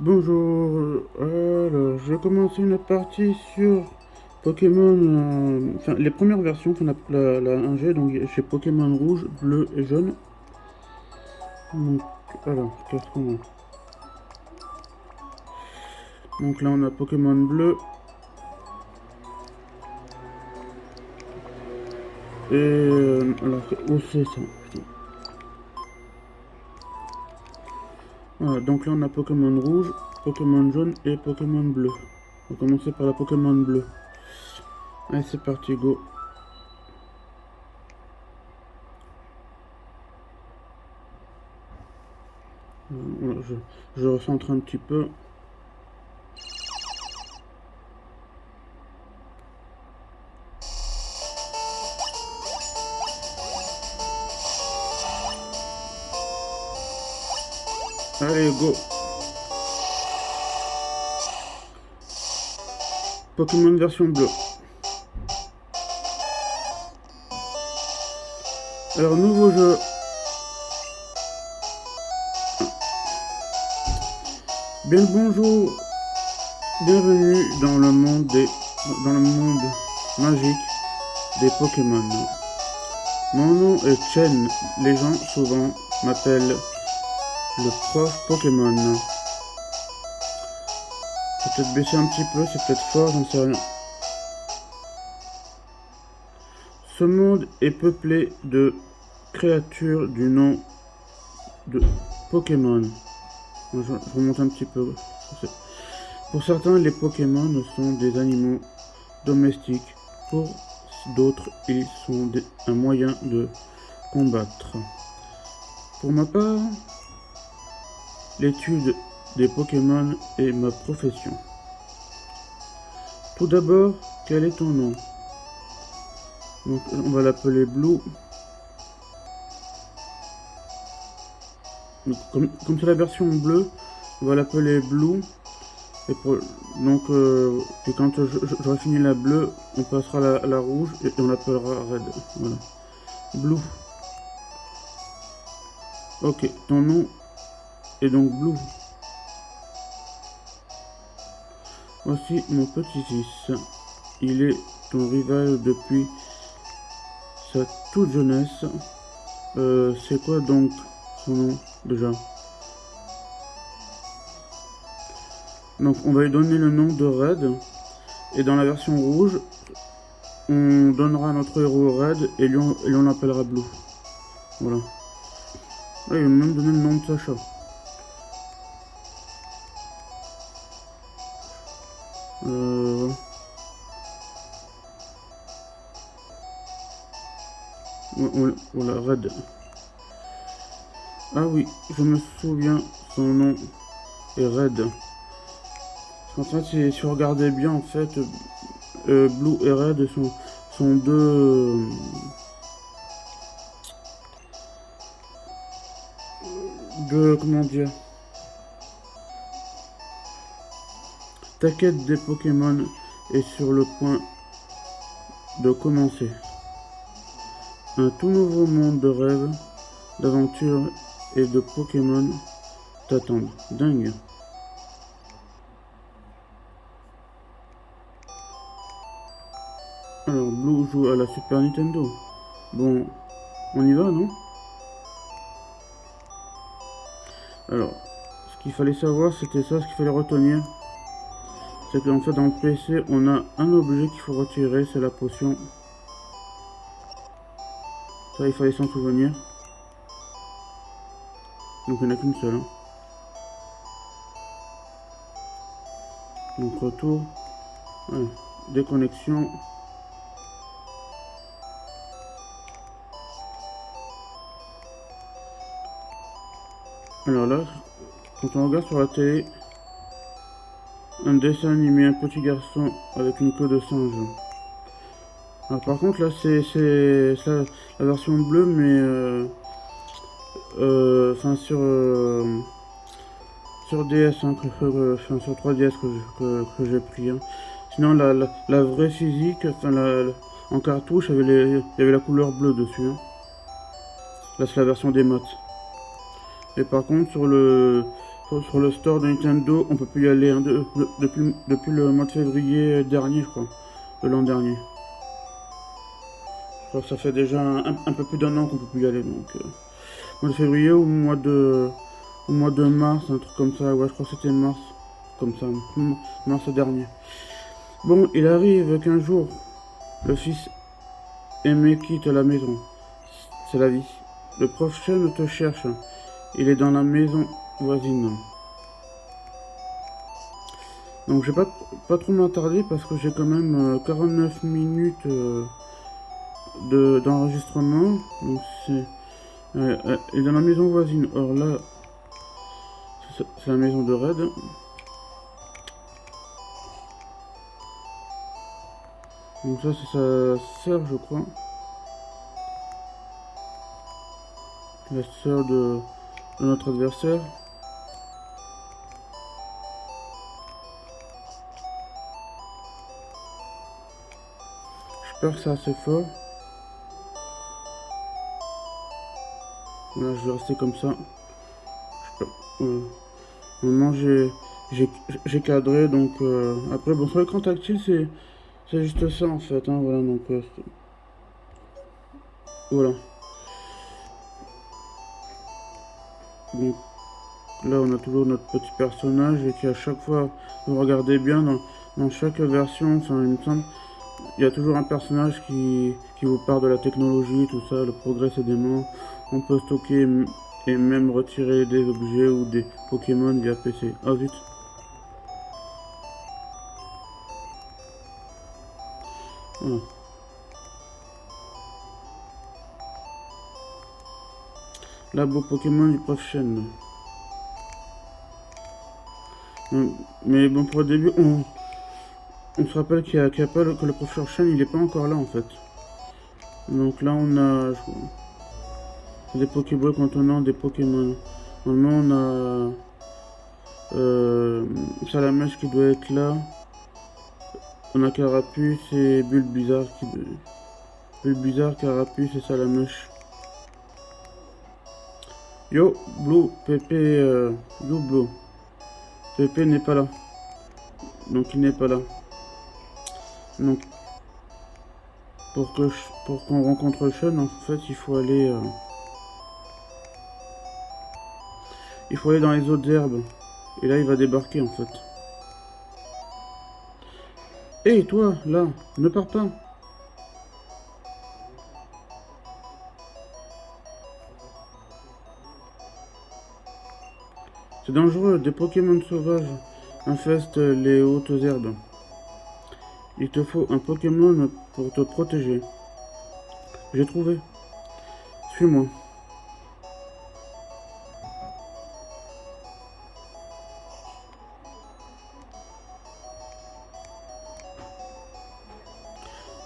Bonjour, alors je vais commencer une partie sur Pokémon, enfin les premières versions, enfin la 1G, donc chez Pokémon rouge, bleu et jaune. Donc, alors, qu'est-ce qu'on a? Donc là on a Pokémon bleu, et alors, où c'est ça? Putain. Voilà, donc là on a Pokémon rouge, Pokémon jaune et Pokémon bleu. On va commencer par la Pokémon bleu. Allez, c'est parti, go. Voilà, je recentre un petit peu. Allez, go. Pokémon version bleue. Alors, nouveau jeu. Bien le bonjour. Bienvenue dans le monde magique des Pokémon. Mon nom est Chen. Les gens souvent m'appellent le prof Pokémon. Je vais peut-être baisser un petit peu, c'est peut-être fort, j'en sais rien. Ce monde est peuplé de créatures du nom de Pokémon. Je remonte un petit peu. Pour certains, les Pokémon sont des animaux domestiques. Pour d'autres, ils sont un moyen de combattre. Pour ma part, l'étude des Pokémon est ma profession. Tout d'abord, quel est ton nom? Donc, on va l'appeler Blue. Donc, comme c'est la version bleue, on va l'appeler Blue. Et donc, et quand j'aurai fini la bleue, on passera à la rouge et on l'appellera Red. Voilà. Blue. Ok, ton nom est donc Blue. Voici mon petit-fils. Il est ton rival depuis sa toute jeunesse. C'est quoi donc son nom déjà? Donc on va lui donner le nom de Red. Et dans la version rouge, on donnera notre héros Red et on l'appellera Blue. Voilà. Ah, il va même donner le nom de Sacha. Voilà, Red. Ah oui, je me souviens, son nom est Red. En fait, si vous regardez bien, en fait, Blue et Red sont deux, comment dire, ta quête des Pokémon est sur le point de commencer. Un tout nouveau monde de rêves, d'aventures et de Pokémon t'attendent. Dingue. Alors, Blue joue à la Super Nintendo. Bon, on y va, non? Alors, ce qu'il fallait savoir, c'était ça, ce qu'il fallait retenir. C'est qu'en fait, dans le PC, on a un objet qu'il faut retirer, c'est la potion. Ça, il fallait s'en souvenir. Donc, il n'y en a qu'une seule. Hein. Donc, retour. Ouais. Déconnexion. Alors là, quand on regarde sur la télé, un dessin animé, un petit garçon avec une queue de singe. Alors par contre là c'est la version bleue mais enfin sur DS hein, sur 3DS que j'ai pris. Hein. Sinon la vraie physique, enfin en cartouche il y avait la couleur bleue dessus. Hein. Là c'est la version des maths. Et par contre sur le store de Nintendo, on peut plus y aller hein, depuis le mois de février dernier, je crois, de l'an dernier. Je crois que ça fait déjà un peu plus d'un an qu'on peut plus y aller, donc mois de février ou au mois de mars, un truc comme ça, ouais, je crois que c'était mars, comme ça, mars dernier. Bon, il arrive qu'un jour, le fils aimé quitte la maison. C'est la vie. Le prof Chen te cherche. Il est dans la maison voisine. Donc je vais pas trop m'attarder parce que j'ai quand même 49 minutes d'enregistrement. Donc c'est... il est dans la maison voisine. Or là, c'est la maison de Red. Donc ça c'est sa sœur je crois. La sœur de notre adversaire. J'espère que c'est assez fort. Voilà, je vais rester comme ça. Normalement j'ai cadré donc après bon sur l'écran tactile c'est juste ça en fait hein, voilà donc voilà. Donc là on a toujours notre petit personnage et qui à chaque fois vous regardez bien dans chaque version, enfin il me semble, il y a toujours un personnage qui vous parle de la technologie, tout ça, le progrès c'est dément. On peut stocker et même retirer des objets ou des Pokémon via PC. Ah zut. Voilà. Labo Pokémon du prof Chen. Mais bon pour le début on se rappelle qu'il y a pas que le professeur Chen il est pas encore là en fait. Donc là on a des Pokéballs contenant des Pokémon. Normalement on a Salamèche qui doit être là. On a Carapuce et Bulbizarre Bulbizarre, Carapuce et Salamèche. Yo Blue, Pépé, Yo Blue. Pépé n'est pas là. Donc il n'est pas là. Donc pour qu'on rencontre Sean, en fait il faut aller dans les autres herbes. Et là il va débarquer en fait. Hé toi, là, ne pars pas. C'est dangereux, des Pokémon sauvages infestent les hautes herbes. Il te faut un Pokémon pour te protéger. J'ai trouvé. Suis-moi.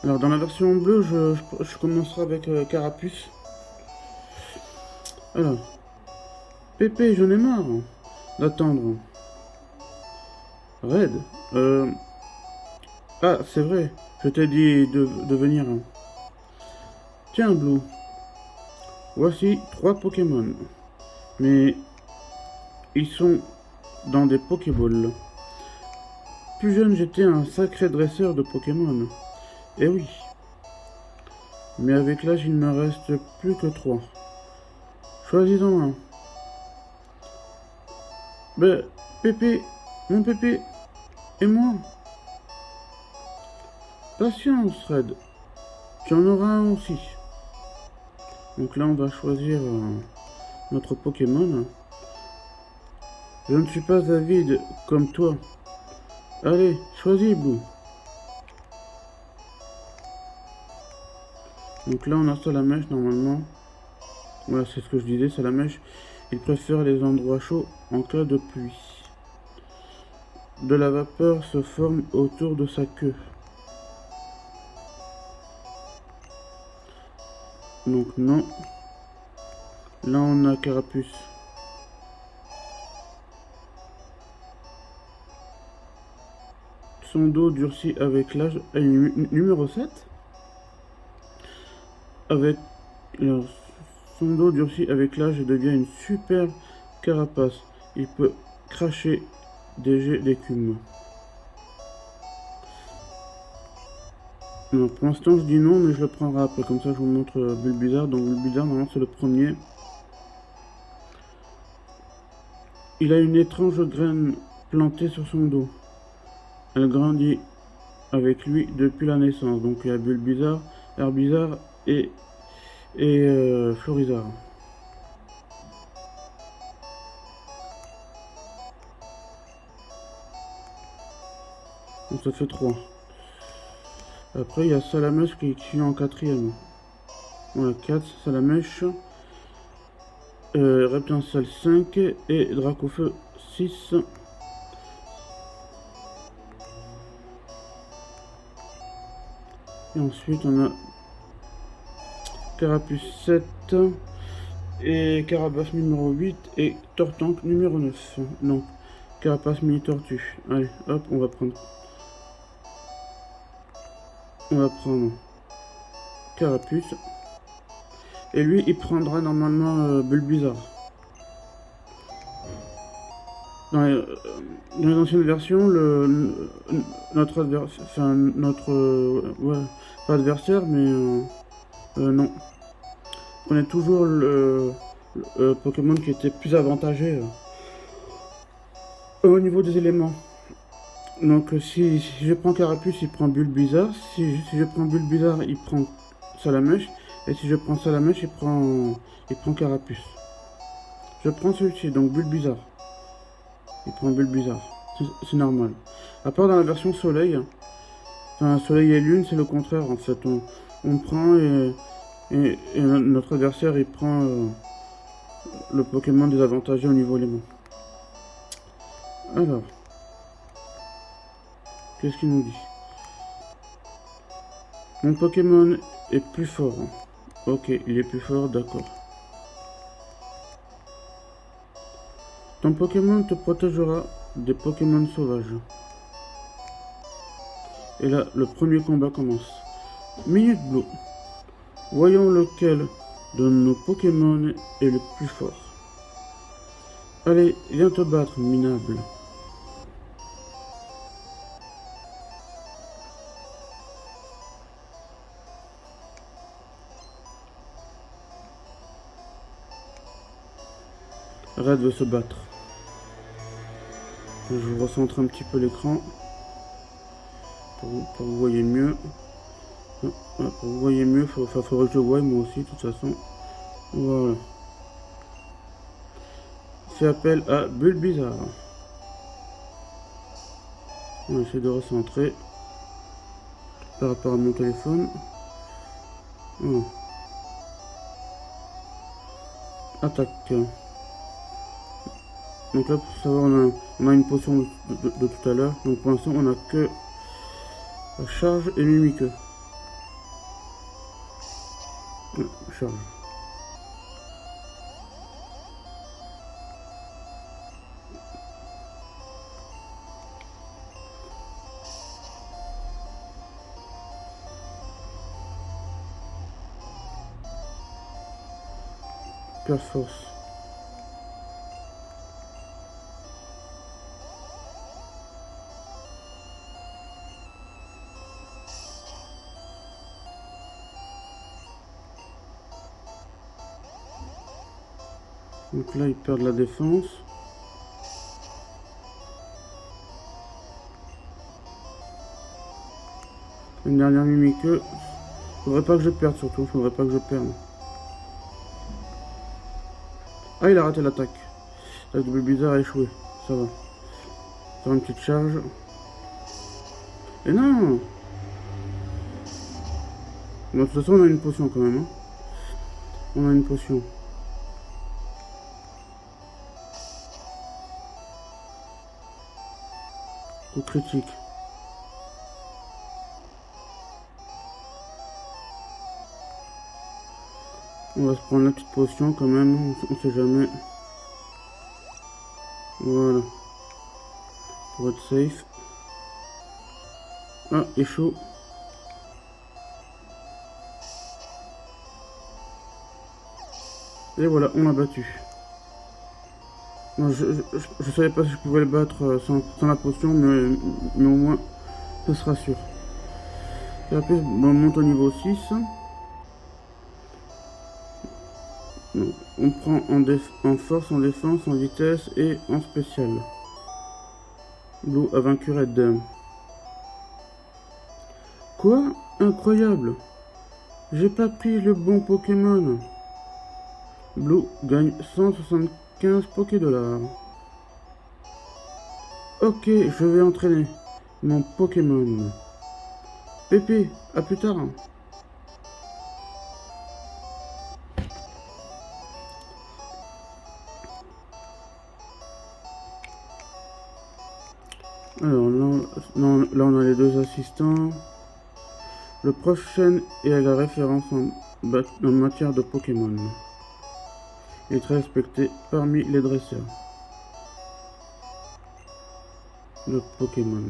Alors dans la version bleue, je commencerai avec Carapuce. Alors, Pépé, j'en ai marre d'attendre. Red, ah, c'est vrai, je t'ai dit de venir. Tiens, Blue, voici 3 Pokémon. Mais ils sont dans des Pokéballs. Plus jeune, j'étais un sacré dresseur de Pokémon. Eh oui. Mais avec l'âge, il ne me reste plus que 3. Choisis-en un. Ben, Pépé, mon Pépé, et moi. Patience, Red. Tu en auras un aussi. Donc là, on va choisir notre Pokémon. Je ne suis pas avide comme toi. Allez, choisis, Blue. Donc là, on a Salamèche, normalement. Voilà, c'est ce que je disais, Salamèche. Il préfère les endroits chauds en cas de pluie. De la vapeur se forme autour de sa queue. Donc non. Là, on a Carapuce. Son dos durcit avec l'âge. Numéro 7. Avec son dos durcit avec l'âge et devient une super carapace. Il peut cracher des jets d'écume. Non, pour l'instant je dis non, mais je le prendrai après, comme ça je vous montre Bulbizarre. Donc Bulbizarre, normalement c'est le premier. Il a une étrange graine plantée sur son dos. Elle grandit avec lui depuis la naissance. Donc il y a Bulbizarre, Herbizarre et Florizarre. Donc ça fait 3. Après il y a Salamèche qui est en quatrième. Voilà, 4, Salamèche. Reptincelle 5 et Dracofeu 6. Et ensuite on a Carapuce 7 et Carapace numéro 8 et Tortank numéro 9. Donc Carapace mini tortue. Allez, hop, on va prendre Carapuce. Et lui, il prendra normalement Bulbizarre. Dans les anciennes versions, notre adversaire, enfin ouais, pas adversaire, mais non. On est toujours le Pokémon qui était plus avantagé au niveau des éléments. Donc si je prends Carapuce, il prend Bulbizarre. Si je prends Bulbizarre, il prend Salamèche. Et si je prends Salamèche, il prend Carapuce. Je prends celui-ci, donc Bulbizarre. Il prend Bulbizarre. C'est normal. À part dans la version Soleil, enfin Soleil et Lune, c'est le contraire en fait. On prend et notre adversaire il prend le Pokémon désavantagé au niveau élément. Alors, qu'est-ce qu'il nous dit? Mon Pokémon est plus fort. Ok, il est plus fort, d'accord. Ton Pokémon te protégera des Pokémon sauvages. Et là, le premier combat commence. Minute Blue. Voyons lequel de nos Pokémon est le plus fort. Allez, viens te battre, minable. Red veut se battre. Je vous recentre un petit peu l'écran pour que vous voyez mieux. Pour que vous voyez mieux, faudrait que je voie moi aussi de toute façon. Voilà. Fait appel à Bulbizarre. On va essayer de recentrer par rapport à mon téléphone. Voilà. Attaque. Donc là pour savoir on a une potion de tout à l'heure. Donc pour l'instant on a que la charge et mimiqueux. Charge. Perforce. Donc là, ils perdent la défense. Une dernière mimiqueux. Faudrait pas que je perde surtout, faudrait pas que je perde. Ah, il a raté l'attaque. L'attaque de Bulbizarre a échoué. Ça va. Faire une petite charge. Et non! Bon, de toute façon, on a une potion quand même. Hein. On a une potion. Coup critique. On va se prendre la petite potion quand même, on sait jamais. Voilà. Pour être safe. Ah, échoue. Et voilà, on l'a battu. Moi, je savais pas si je pouvais le battre sans la potion, mais au moins, ce sera sûr. Et après, on monte au niveau 6. Donc, on prend en force, en défense, en vitesse et en spécial. Blue a vaincu Red Dame. Quoi? Incroyable! J'ai pas pris le bon Pokémon. Blue gagne 175 Pokédollars. Ok, je vais entraîner mon Pokémon. Pépé, à plus tard. Alors là, on a les deux assistants. Le prochain est à la référence en matière de Pokémon. Il est très respecté parmi les dresseurs de Pokémon.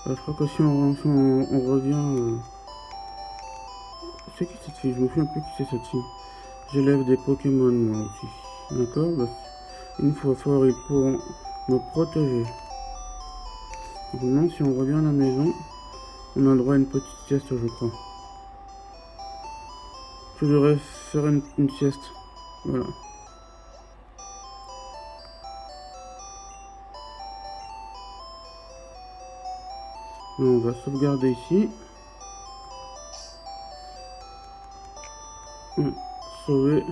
Je crois que si on revient... C'est qui cette fille? Je me souviens plus qui c'est cette fille. J'élève des Pokémon moi aussi. D'accord, bah, une fois fort, ils pourront me protéger. Maintenant, si on revient à la maison, on a le droit à une petite sieste, je crois. Je devrais faire une sieste. Voilà. On va sauvegarder ici. Sauver.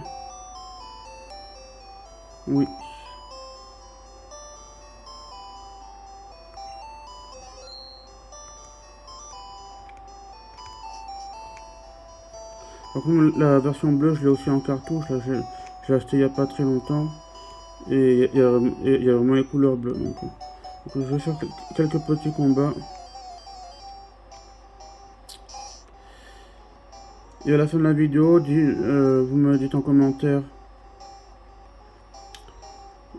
Oui. Par contre, la version bleue, je l'ai aussi en cartouche. Là, je l'ai acheté il n'y a pas très longtemps. Et il y a vraiment les couleurs bleues. Donc je vais faire quelques petits combats. Et à la fin de la vidéo, vous me dites en commentaire.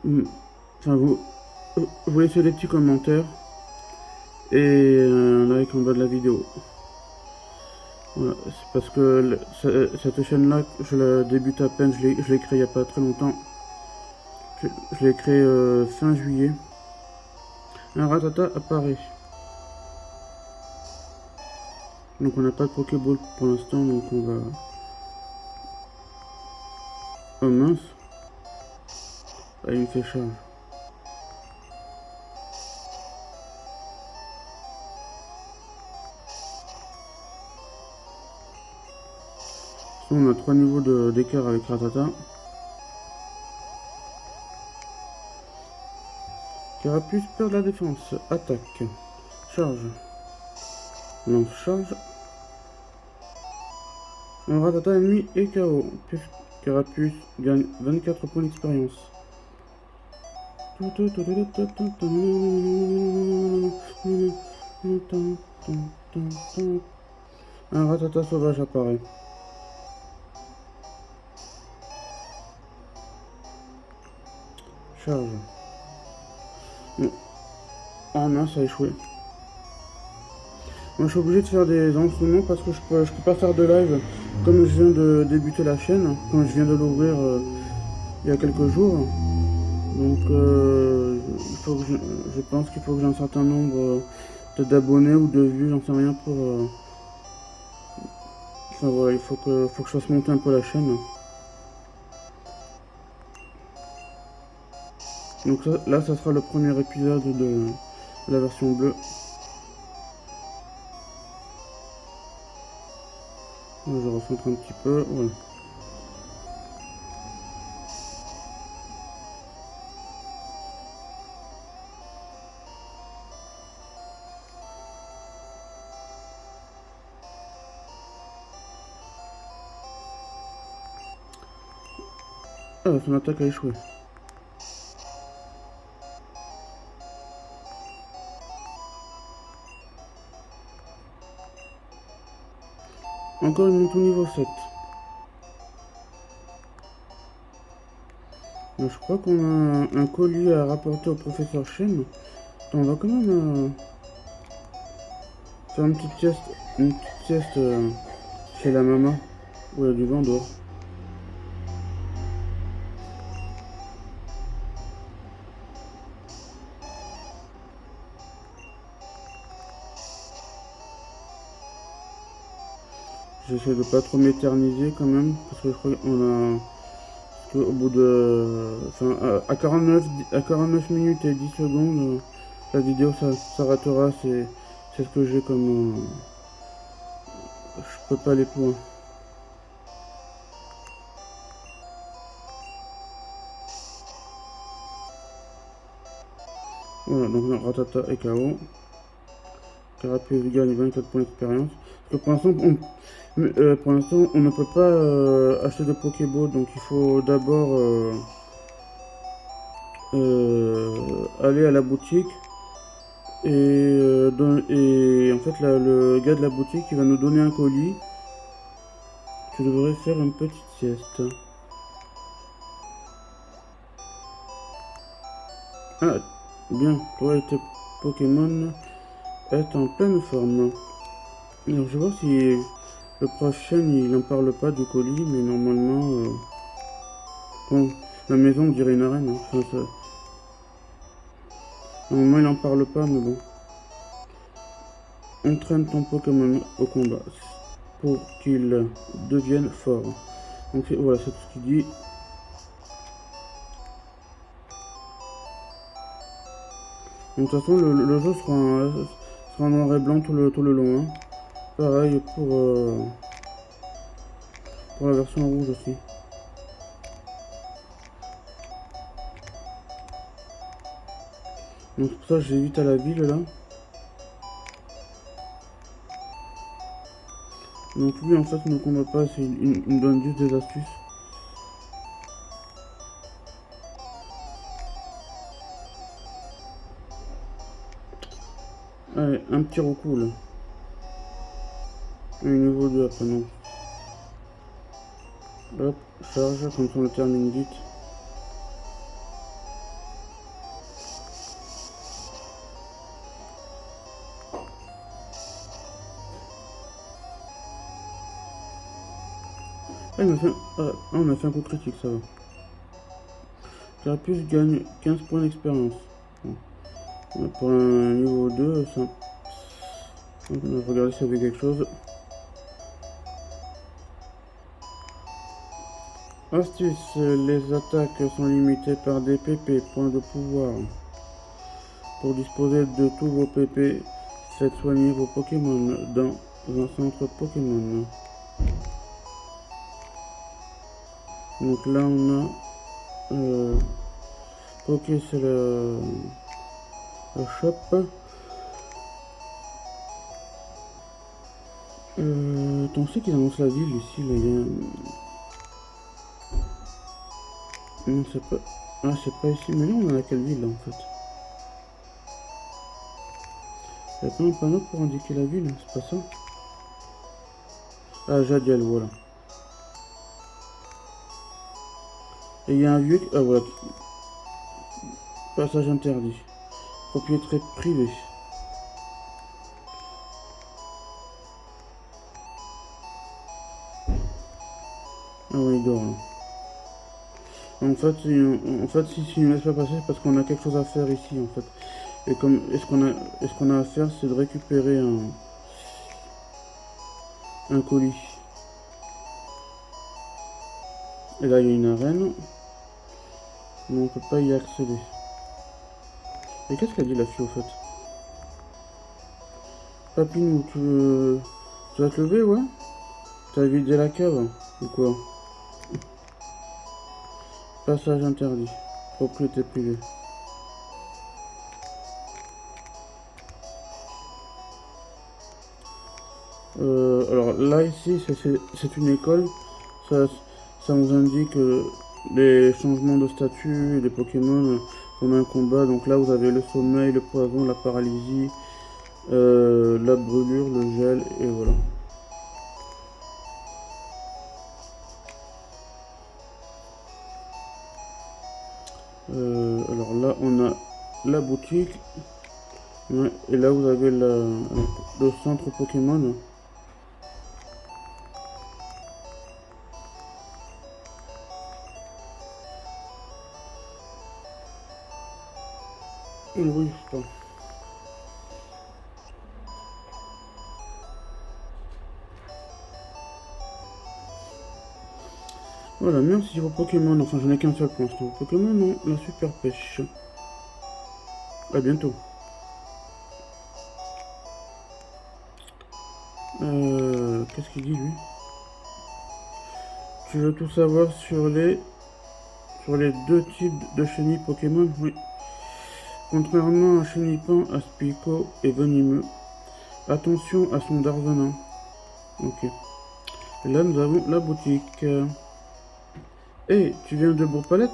Enfin, vous laissez des petits commentaires. Et un like en bas de la vidéo. Voilà, c'est parce que cette chaîne-là, je la débute à peine. Je l'ai créée il n'y a pas très longtemps. Je l'ai créée fin juillet. Un Rattata apparaît. Donc on n'a pas de Pokéball pour l'instant, donc on va... Oh mince. Ah, il me fait charge. On a 3 niveaux d'écart avec Rattata. Carapuce perd la défense. Attaque. Charge. Lance charge. Un Rattata ennemi est KO. Carapuce gagne 24 points d'expérience. Un Rattata sauvage apparaît. Charge. Ah mince, ça a échoué. Moi je suis obligé de faire des enregistrements parce que je peux pas faire de live comme je viens de débuter la chaîne, comme je viens de l'ouvrir il y a quelques jours. Donc je pense qu'il faut que j'ai un certain nombre d'abonnés ou de vues, j'en sais rien pour... Enfin voilà, il faut que je fasse monter un peu la chaîne. Donc là ça sera le premier épisode de la version bleue. Je recentre un petit peu, voilà. Ah, son attaque a échoué. Encore une monte au niveau 7. Donc, je crois qu'on a un colis à rapporter au professeur Chen. On va quand même faire une petite sieste chez la maman où il y a du vent dehors. J'essaie de pas trop m'éterniser quand même, parce que je crois qu'on a... Au bout de... Enfin, à 49 minutes et 10 secondes, la vidéo s'arrêtera, c'est ce que j'ai comme... je peux pas aller plus loin. Voilà, donc Ratata est KO. Carapace gagne 24 points d'expérience. Parce que pour l'instant, on ne peut pas acheter de Pokéball, donc il faut d'abord aller à la boutique. Et en fait, là, le gars de la boutique, il va nous donner un colis. Tu devrais faire une petite sieste. Ah, bien, toi et tes Pokémon est en pleine forme. Alors, je vais voir si le prochain il n'en parle pas du colis, mais normalement. Bon, la maison, on dirait une arène. Hein. Enfin, normalement, il n'en parle pas, mais bon. Entraîne ton Pokémon au combat pour qu'il devienne fort. Donc, voilà, c'est tout ce qu'il dit. Donc, de toute façon, le jeu sera en noir et blanc tout le long. Hein. Pareil pour la version rouge aussi. Donc pour ça j'évite à la ville là. Donc lui en fait il ne combat pas, il me donne juste des astuces. Allez, un petit recul là. Et niveau 2 après non. Hop, charge, comme ça on le termine vite. Ah, on a fait un coup critique, ça va. Carapuce gagne 15 points d'expérience. Bon. Pour un niveau 2, ça... On va regarder s'il y avait quelque chose. Astuce, les attaques sont limitées par des PP, points de pouvoir. Pour disposer de tous vos PP, faites soigner vos Pokémon dans un centre Pokémon. Donc là on a ok, c'est le shop. On sait qu'ils annoncent la ville ici, là, il y a... Non, c'est pas... Ah, c'est pas ici, mais là on est à quelle ville là, en fait? Il n'y a pas un panneau pour indiquer la ville, c'est pas ça? Ah, Jadiel, voilà. Et il y a un vieux... Ah, voilà. Passage interdit. Propriété privée. Ah ouais, il dort là. En fait, si il ne laisse pas passer, c'est parce qu'on a quelque chose à faire ici, en fait. Et comme, ce qu'on a à faire, c'est de récupérer un colis. Et là, il y a une arène, mais on peut pas y accéder. Et qu'est-ce qu'elle dit la fille, au fait? Papinou, tu vas te lever, ouais? T'as vidé la cave, ou quoi? Passage interdit. Propriété privée. Alors là ici c'est une école, ça, ça nous indique les changements de statut des Pokémon pendant un combat. Donc là vous avez le sommeil, le poison, la paralysie, la brûlure, le gel et voilà. Alors là on a la boutique, ouais, et là vous avez le centre Pokémon. Oui, je sais pas. Voilà, merci vos Pokémon. Enfin, j'en ai qu'un seul pour l'instant. Vos Pokémon ont la super pêche. À bientôt. Qu'est-ce qu'il dit lui? Tu veux tout savoir sur les deux types de chenilles Pokémon? Oui. Contrairement à Chenipan, Aspico est venimeux. Attention à son dard venin. Ok. Et là, nous avons la boutique. Hey, tu viens de Bourg-Palette?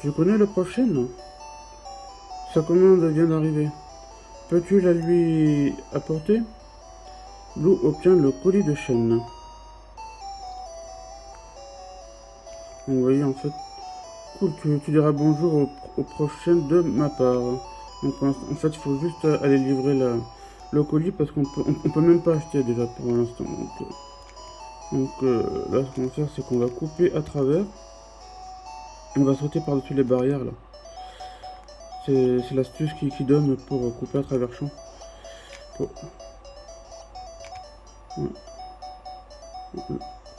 Tu connais le prochain? Sa commande vient d'arriver. Peux-tu la lui apporter? Blue obtient le colis de chêne. Vous voyez, en fait, cool, tu diras bonjour au prochain de ma part. Donc, en fait, il faut juste aller livrer le colis parce on peut même pas acheter déjà pour l'instant. Là, ce qu'on va faire, c'est qu'on va couper à travers. On va sauter par-dessus les barrières là. C'est l'astuce qui donne pour couper à travers champ. Ouais.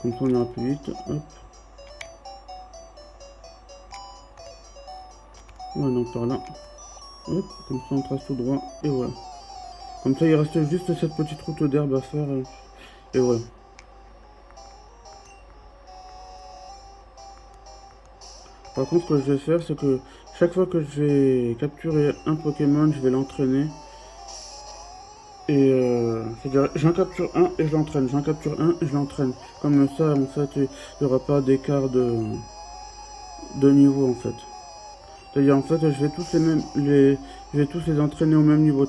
Comme ça on ira plus vite. Hop. Ouais, non, par là. Hop, comme ça on trace tout droit. Et voilà. Comme ça il reste juste cette petite route d'herbe à faire. Et voilà. Par contre, ce que je vais faire, c'est que chaque fois que je vais capturer un Pokémon, je vais l'entraîner. Et c'est-à-dire, j'en capture un et je l'entraîne. J'en capture un et je l'entraîne. Comme ça, en fait, il n'y aura pas d'écart de niveau, en fait. C'est-à-dire, en fait, je vais tous les entraîner au même niveau.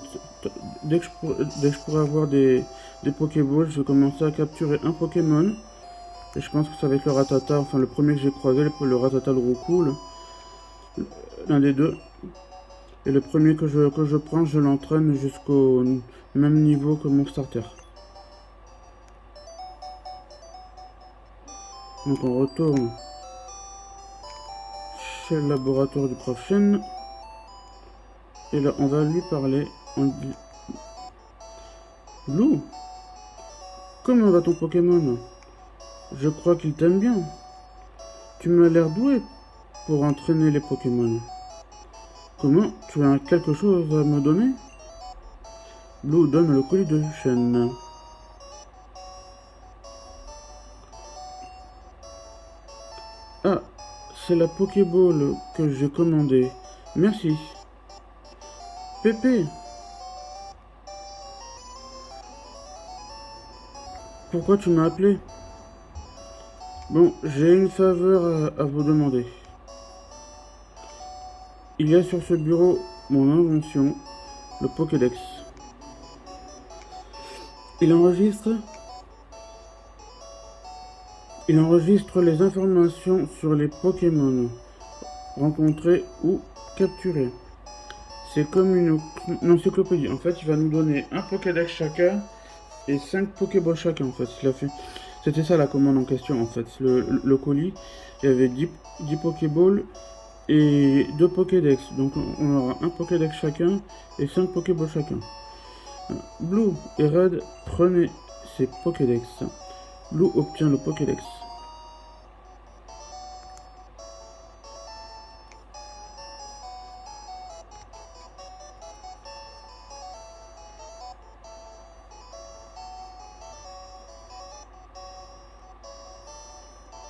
Dès que je pourrai avoir des Pokéballs, je vais commencer à capturer un Pokémon. Et je pense que ça va être le Rattata, enfin le premier que j'ai croisé, le Rattata de Roucoule. L'un des deux. Et le premier que je prends, je l'entraîne jusqu'au même niveau que mon starter. Donc on retourne chez le laboratoire du prof Chen. Et là on va lui parler. On dit... Blue, comment va ton Pokémon? Je crois qu'il t'aime bien. Tu m'as l'air doué pour entraîner les Pokémon. Comment? Tu as quelque chose à me donner? Blue donne le colis de Chen. Ah, c'est la Pokéball que j'ai commandée. Merci. Pépé, pourquoi tu m'as appelé? Bon, j'ai une faveur à vous demander. Il y a sur ce bureau mon invention, le Pokédex. Il enregistre les informations sur les Pokémon rencontrés ou capturés. C'est comme une encyclopédie. En fait, il va nous donner un Pokédex chacun et 5 Pokéballs chacun. En fait, il a fait. C'était ça la commande en question. En fait, le colis, il y avait 10 Pokéballs et 2 Pokédex. Donc, on aura un Pokédex chacun et 5 Pokéballs chacun. Blue et Red, prenez ces Pokédex. Blue obtient le Pokédex.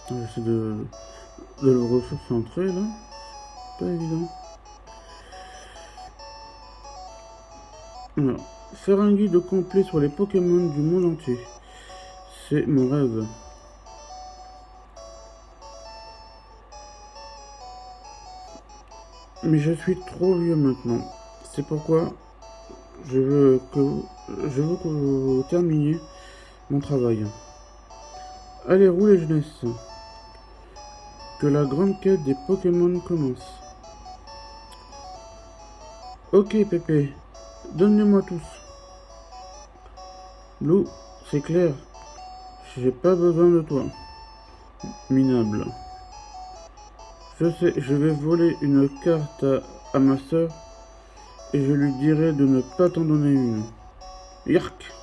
J'essaie de le recentrer là. Pas évident. Alors, faire un guide complet sur les Pokémon du monde entier. C'est mon rêve. Mais je suis trop vieux maintenant. C'est pourquoi je veux que vous terminiez mon travail. Allez, roulez jeunesse. Que la grande quête des Pokémon commence. Ok Pépé, donne-les-moi tous. Blue, c'est clair. J'ai pas besoin de toi. Minable. Je sais, je vais voler une carte à ma soeur et je lui dirai de ne pas t'en donner une. Yark.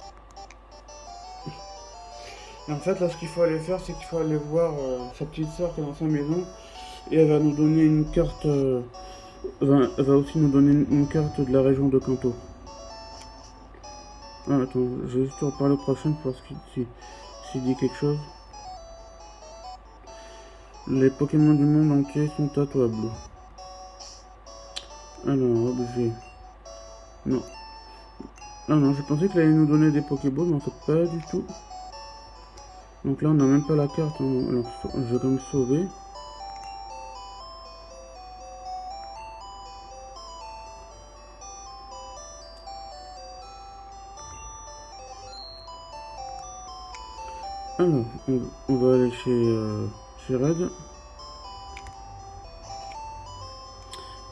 Et en fait, là, ce qu'il faut aller faire, c'est qu'il faut aller voir sa petite sœur qui est dans sa maison. Et elle va nous donner une carte. Elle va aussi nous donner une carte de la région de Kanto. Ah, attends, je vais juste reparler au prochain pour voir s'il dit quelque chose. Les Pokémon du monde entier sont à toi, Blue. Alors, objet. Non. Ah non, je pensais qu'il allait nous donner des Pokéballs, mais en fait pas du tout. Donc là, on n'a même pas la carte. Hein. Alors, je vais quand même sauver. Alors, on va aller chez Red.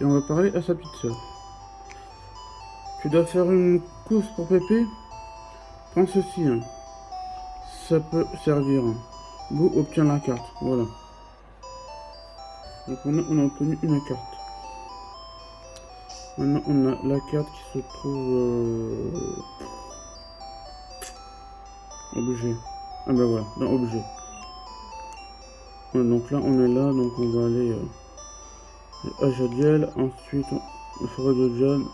Et on va parler à sa petite sœur. Tu dois faire une course pour Pépé. Prends ceci. Hein. Ça peut servir. Hein. Vous obtient la carte. Voilà. Donc on a obtenu une carte. Maintenant on a la carte qui se trouve objet. Ah bah voilà, dans objet. Voilà, donc là on est là, donc on va aller à Jadiel, ensuite la forêt de Jade.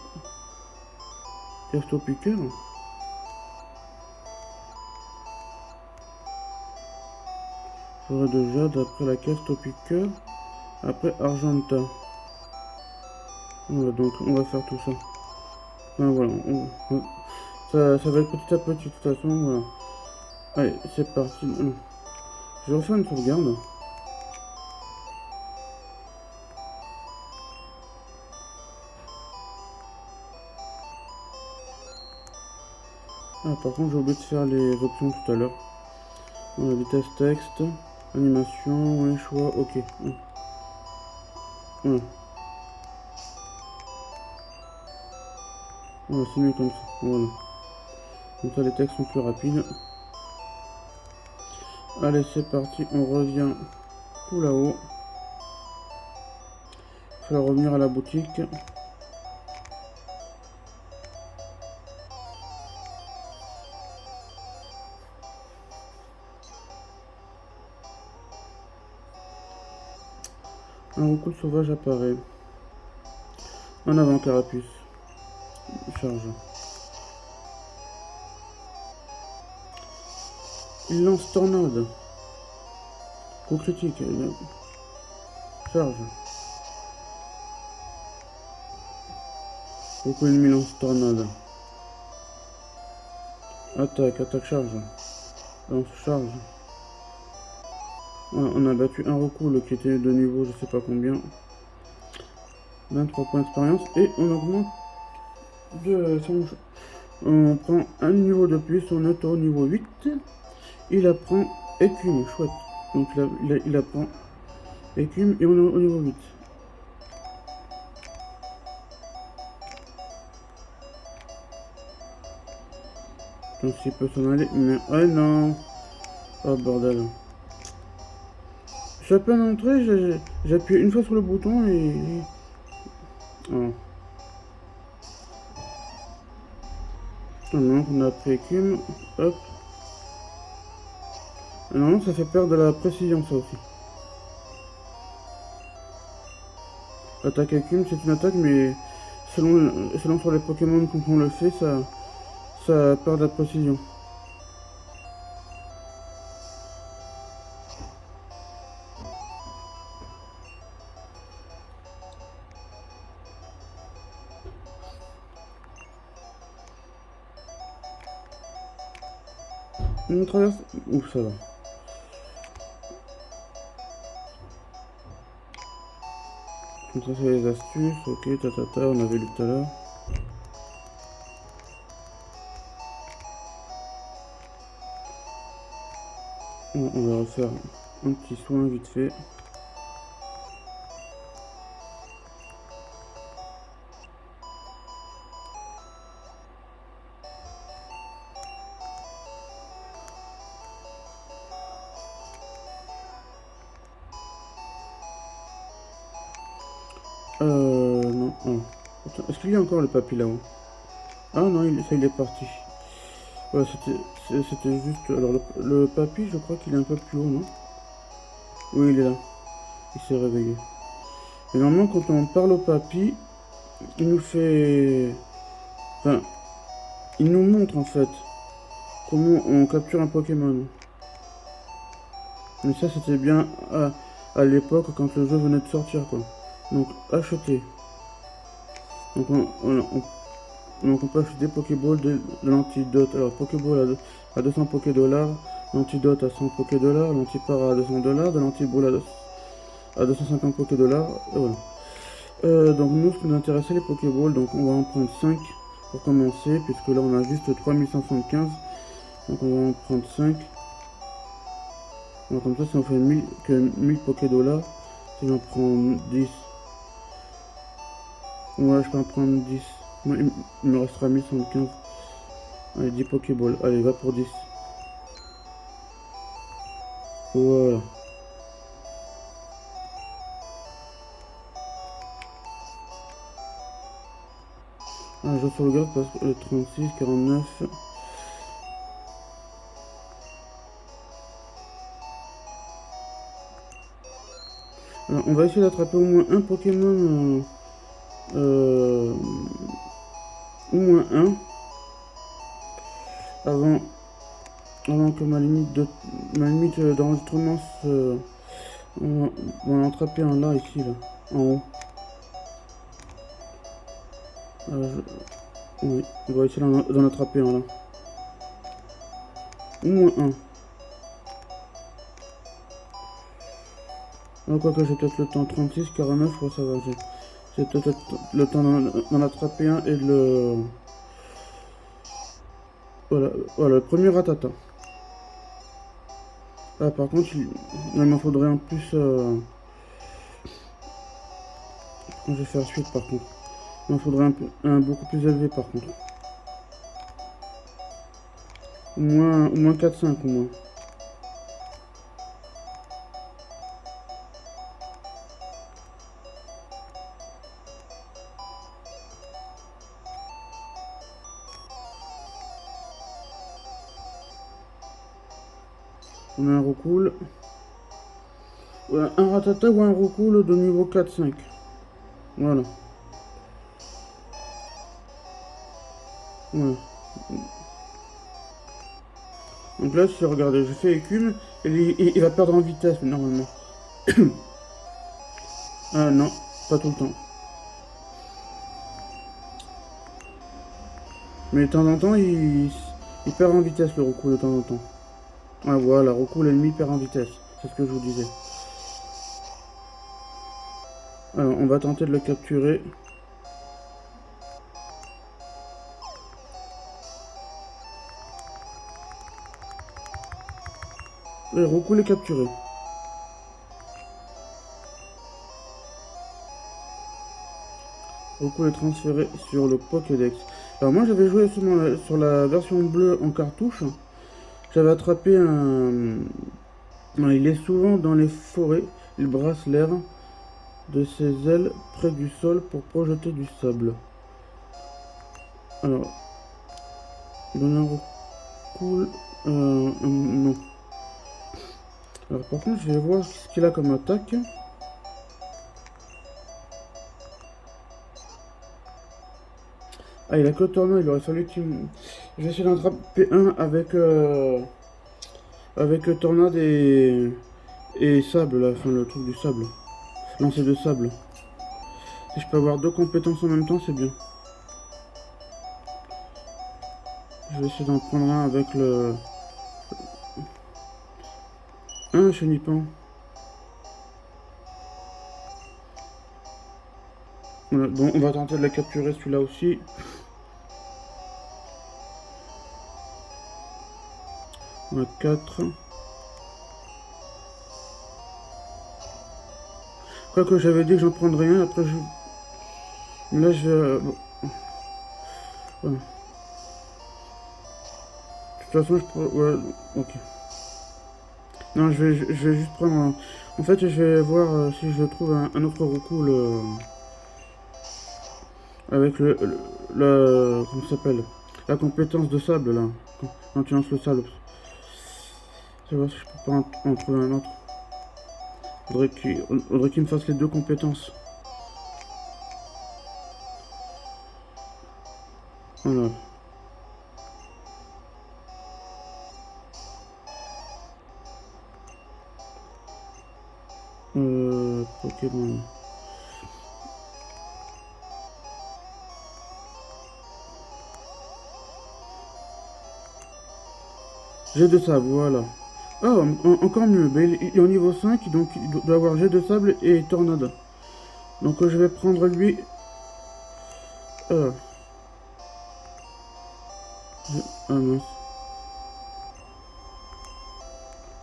Casto Piqueur. Forêt de Jade, après la Casto Piqueur, après Argenta. Voilà, donc on va faire tout ça. Enfin, voilà, ça va être petit à petit, de toute façon, voilà. Allez, c'est parti. Je vais refaire une sauvegarde. Ah, par contre, j'ai oublié de faire les options tout à l'heure. Voilà, vitesse texte, animation, les choix, ok. Voilà. Voilà, c'est mieux comme ça. Voilà. Comme ça, les textes sont plus rapides. Allez, c'est parti. On revient tout là-haut. Il faut revenir à la boutique. Un recul sauvage apparaît. En avant, Carapuce. Charge. Il lance tornade. Coup critique. Charge. Beaucoup ennemi lance tornade. Attaque charge. Lance charge. Voilà, on a battu un recul qui était de niveau je sais pas combien. 23 points d'expérience et on augmente de son... On prend un niveau de plus, on est au niveau 8. Il apprend écume, chouette. Donc il apprend écume et on est au niveau 8. Donc s'il peut s'en aller, mais... Ah non. Oh bordel. Je suis à peine entré, j'ai appuyé une fois sur le bouton et... Oh. Non, on a pris écume. Hop. Non, ça fait perdre de la précision, ça aussi. Attaque écume, c'est une attaque, mais selon sur les Pokémon quand on le fait, ça perd de la précision. On traverse... Ouf, ça va. Donc ça c'est les astuces, ok, on avait lu tout à l'heure. On va refaire un petit soin vite fait. Non. Oh. Est-ce qu'il y a encore le papy là-haut? Ah non, ça il est parti. Ouais, c'était juste... Alors, le papy, je crois qu'il est un peu plus haut, non? Oui, il est là. Il s'est réveillé. Et normalement, quand on parle au papy, il nous fait... Enfin, il nous montre, en fait, comment on capture un Pokémon. Mais ça, c'était bien à l'époque, quand le jeu venait de sortir, quoi. Donc, acheter. Donc, donc on peut acheter des Pokéballs, de l'antidote. Alors, Pokéball à 200 Poké dollars, l'antidote à 100 Poké dollars, l'antipare à 200 dollars, de l'antiball à 250 Poké dollars, et voilà. Donc nous, ce qui nous intéressait les Pokéballs, donc on va en prendre 5 pour commencer, puisque là on a juste 3175, donc on va en prendre 5. Alors, comme ça, si on fait 1000 Poké dollars, si j'en prends 10, ouais, je peux en prendre 10. Il me restera 1115. Allez, 10 Pokéballs. Allez, va pour 10. Voilà. Ah, je sauvegarde parce que le 36, 49. Alors, on va essayer d'attraper au moins un Pokémon. Au moins un. Avant, avant que ma limite d'enregistrement se... On va en attraper un là, ici, là. En haut. Oui, on va essayer d'en attraper un là. Au moins un. Alors, quoi que j'ai peut-être le temps 36, 49, ouais, ça va. J'ai peut-être le temps d'en attraper un et de le... Voilà, voilà, le premier ratata. Ah, par contre, il m'en faudrait en plus... Quand je vais faire suite, par contre. Il m'en faudrait un beaucoup plus élevé, par contre. Au moins 4-5, au moins. On a un Roucoule. Voilà, un ratata ou un Roucoule de niveau 4-5. Voilà. Voilà. Donc là, si regardez, je fais écume, il va perdre en vitesse, normalement. Ah non, pas tout le temps. Mais de temps en temps, il perd en vitesse, le Roucoule, de temps en temps. Ah voilà, Roucoule l'ennemi perd en vitesse. C'est ce que je vous disais. Alors, on va tenter de le capturer. Et Roucoule est capturé. Roucoule est transféré sur le Pokédex. Alors moi j'avais joué sur la version bleue en cartouche. J'avais attrapé un... Il est souvent dans les forêts. Il brasse l'air de ses ailes près du sol pour projeter du sable. Alors, donner un Roucoule... non. Alors par contre je vais voir ce qu'il a comme attaque. Ah, il a que Tornade, il aurait fallu qu'il... Je vais essayer d'en attraper un avec Tornade et sable, là, enfin le truc du sable. Lancer de sable. Si je peux avoir deux compétences en même temps, c'est bien. Je vais essayer d'en prendre un avec le... Un Chenipan. Voilà, bon, on va tenter de la capturer celui-là aussi. On a 4. Quoique j'avais dit que j'en prendrais un, après je... Là je vais... Bon. Voilà. De toute façon je prends... Ouais, ok. Non, je vais juste prendre un... En fait, je vais voir si je trouve un autre Roucoule avec comment ça s'appelle? La compétence de sable, là. quand tu lances le sable. Je vais voir si je peux pas en trouver un autre. Faudrait qu'il me fasse les deux compétences. Voilà. Pokémon. Jet de sable, voilà. Ah, encore mieux. Ben, il est au niveau 5, donc il doit avoir jet de sable et tornade. Donc je vais prendre lui. Euh, ah mince.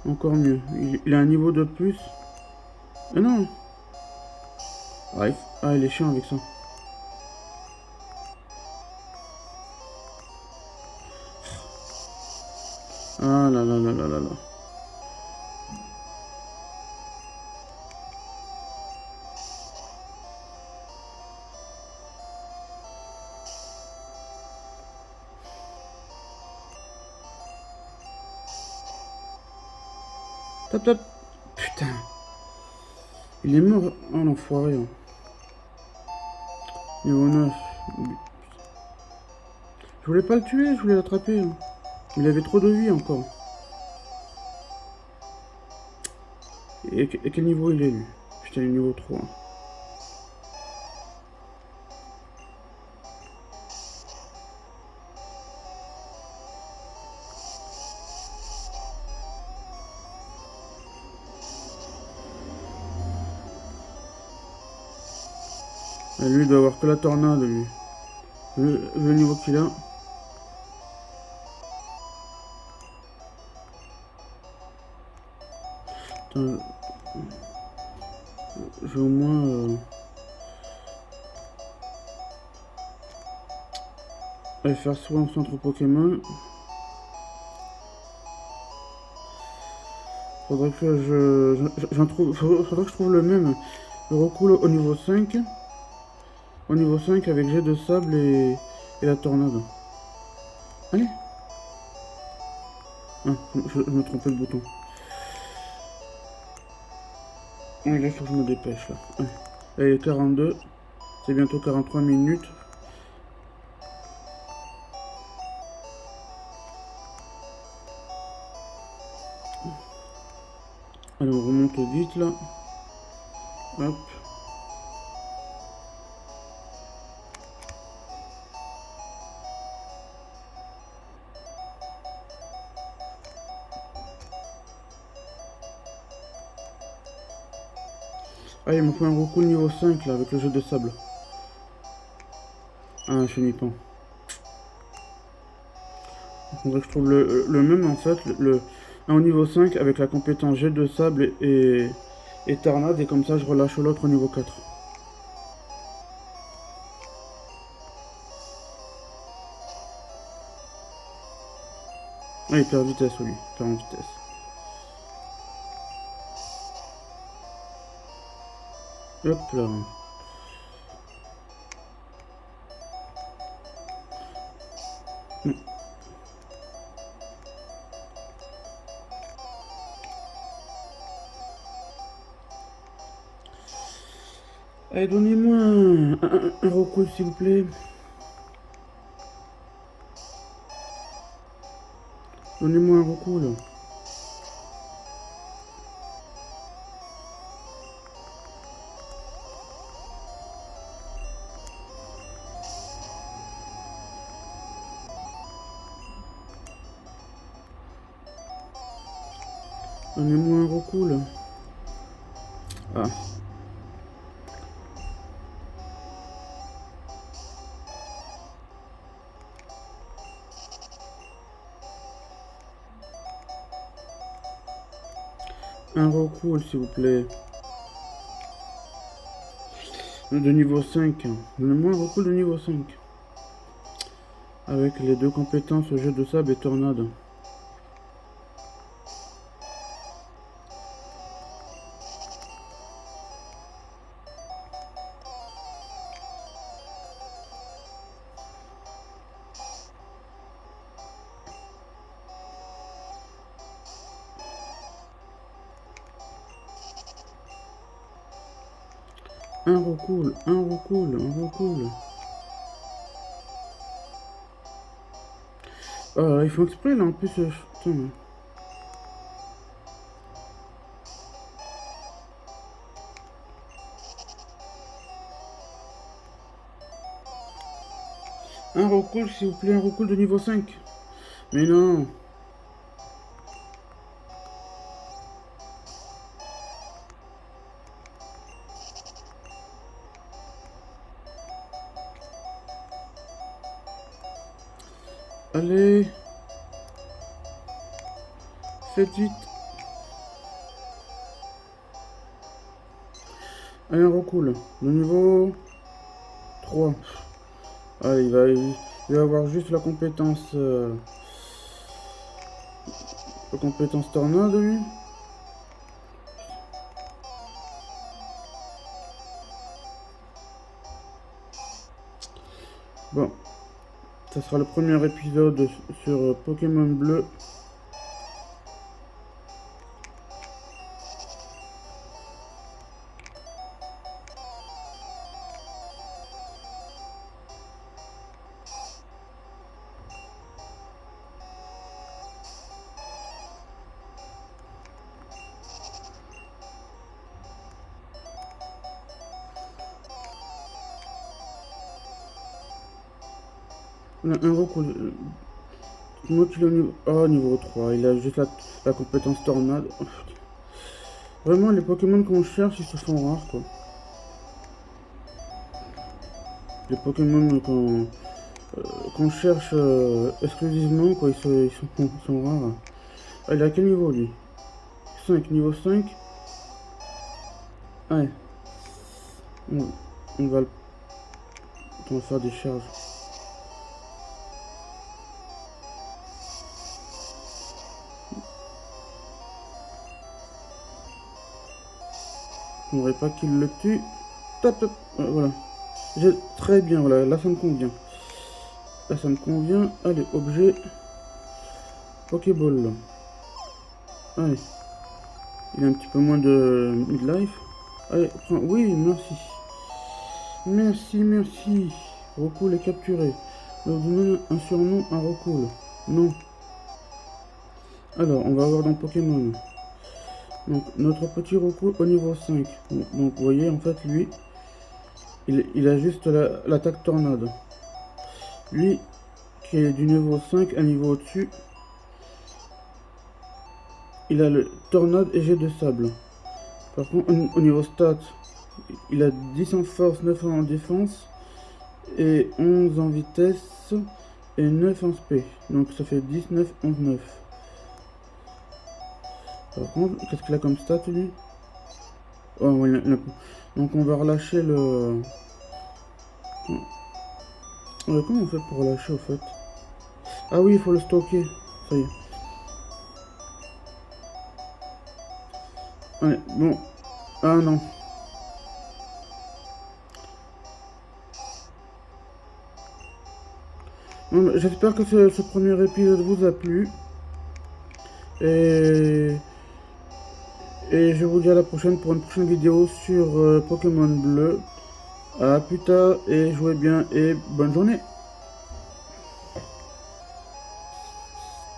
Encore mieux. Il a un niveau de plus. Ah non. Il est chiant avec ça. Ah là là là là là là. Top top. Putain. Il est mort. Oh l'enfoiré. Hein. Niveau 9. Je voulais pas le tuer, je voulais l'attraper. Hein. Il avait trop de vie encore. Et quel niveau il est lui? Putain, il est niveau 3. Et lui, il doit avoir que la tornade, lui. Le niveau qu'il a. Attends, je vais au moins... aller faire soin au centre Pokémon. Faudrait que faudrait que je trouve le même. Le recoule au niveau 5. Au niveau 5 avec jet de sable et la tornade. Allez. Ah, je me trompais le bouton. Allez, il faut que je me dépêche là. Allez, 42. C'est bientôt 43 minutes. Allez, on remonte vite là. Hop. Ah, il me faut un recours niveau 5 là avec le jeu de sable. Ah, un chenipan. Il faudrait que je trouve le même en fait. Un au niveau 5 avec la compétence jet de sable et tornade. Et comme ça, je relâche l'autre au niveau 4. Ah, il perd vitesse, lui. Il perd en vitesse. Hop là. Non. Allez, donnez-moi un recours, s'il vous plaît. Donnez-moi un recours, là. Donnez-moi un recours, là. Ah. Un recours, s'il vous plaît. De niveau 5. Donnez-moi un recours de niveau 5. Avec les deux compétences jet de sable et tornade. Un recoule, un recoule, un recoule. Ils font exprès là en plus. Putain. Un recoule s'il vous plaît, un recoule de niveau 5. Mais non. Allez. Faites vite. Allez, un recoule. De niveau 3. Ah, il va avoir juste la compétence tornade, lui. Bon, ça sera le premier épisode sur Pokémon Bleu. Un recoule. Moi qui niveau 3, il a juste la compétence tornade. Vraiment, les Pokémon qu'on cherche, ils se font rares, quoi. Les Pokémon qu'on cherche exclusivement, quoi, ils sont rares. Ah, il est à quel niveau, lui? 5, niveau 5. Ouais. On va faire des charges. Je n'aimerais pas qu'il le tue. Top, top. Voilà. Très bien, voilà. Là, ça me convient. Là, ça me convient. Allez, objet. Pokéball. Allez. Il a un petit peu moins de midlife. Allez, prends. Oui, merci. Merci, merci. Recoule est capturé. Leur donner un surnom à Recoule. Non. Alors, on va voir dans Pokémon. Donc, notre petit Recoule au niveau 5. Donc, vous voyez, en fait, lui, il a juste l'attaque tornade. Lui, qui est du niveau 5, un niveau au-dessus, il a le tornade et jet de sable. Par contre, au niveau stat, il a 10 en force, 9 en défense, et 11 en vitesse, et 9 en spé. Donc ça fait 19, 11, 9. Par contre, qu'est-ce qu'il a comme stat, lui? Oh, ouais, donc on va relâcher le... comment on fait pour relâcher, au fait? Ah oui, il faut le stocker. Ça y est. Allez, bon. Ah non. J'espère que ce premier épisode vous a plu. Et je vous dis à la prochaine pour une prochaine vidéo sur Pokémon Bleu. A plus tard et jouez bien et bonne journée.